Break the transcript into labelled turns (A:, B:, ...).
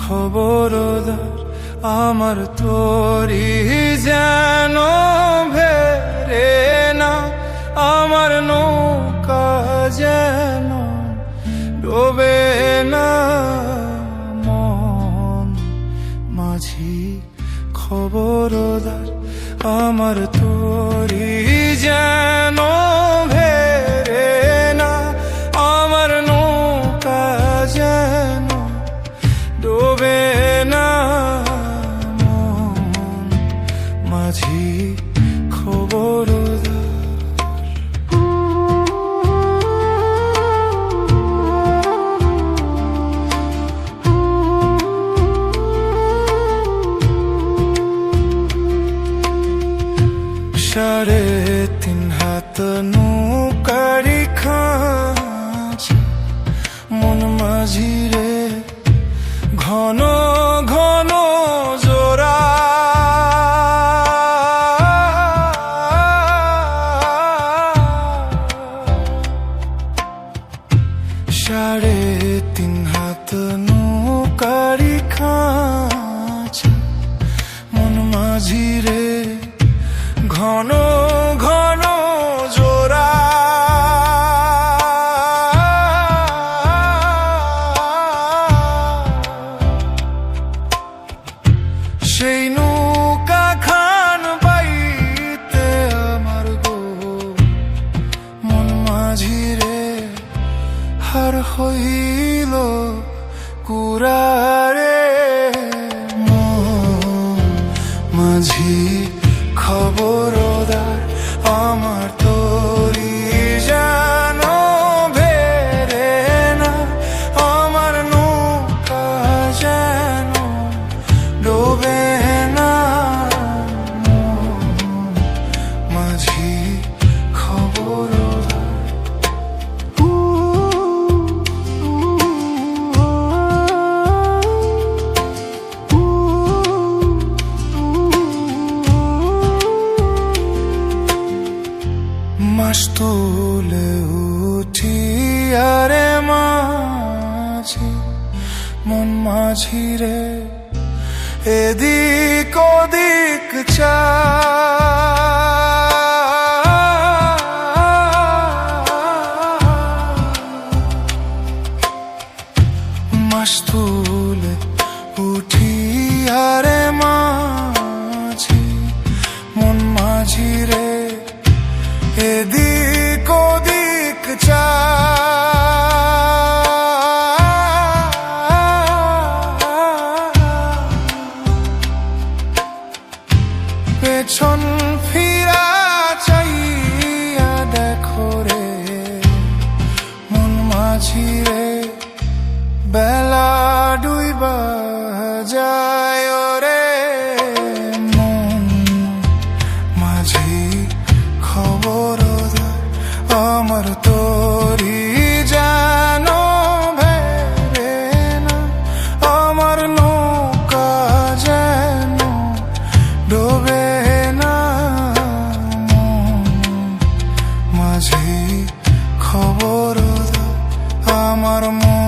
A: খবরদার আমার তোরি যেন ভেরে না, আমার নৌকা যেন ডোবে না। মন মাঝি খবরদার আমার তোরি যেন ভেরে না, আমার নৌকা যেন ডোবে না। মন মাঝি খবরদার। সাড়ে তিন হাত নৌকারি খাঁচ, মন মাঝিরে ঘন ঘন জোড়া। সাড়ে তিন হাত নৌকারি খাঁচ, মন মাঝিরে ঘন ঘন জোড়া। সেই নৌকা খান বাইতে আমার গো মন মাঝিরে হার হইল কুরারে। মন মাঝি খবরদার আমার তোরি যেন ভেরে না, আমার নৌকা যেন ডোবে না। মাঝি খবরদার। মাস তুলে উঠি আরে মাঝি, মন মাঝিরে এদিক ওদিক চা। মাস তুলে উঠি আরে মাঝি, মন মাঝিরে এদিক ওদিক চা। পেছন ফিরা চাইয়া দেখো রে মন মাঝিরে, বেলা ডুইবা যায় রে। মন মাঝি খবরদার আমার তোরি যেন ভেরে না, আমার নৌকা যেন ডোবে না। মাঝি খবরদার আমার মন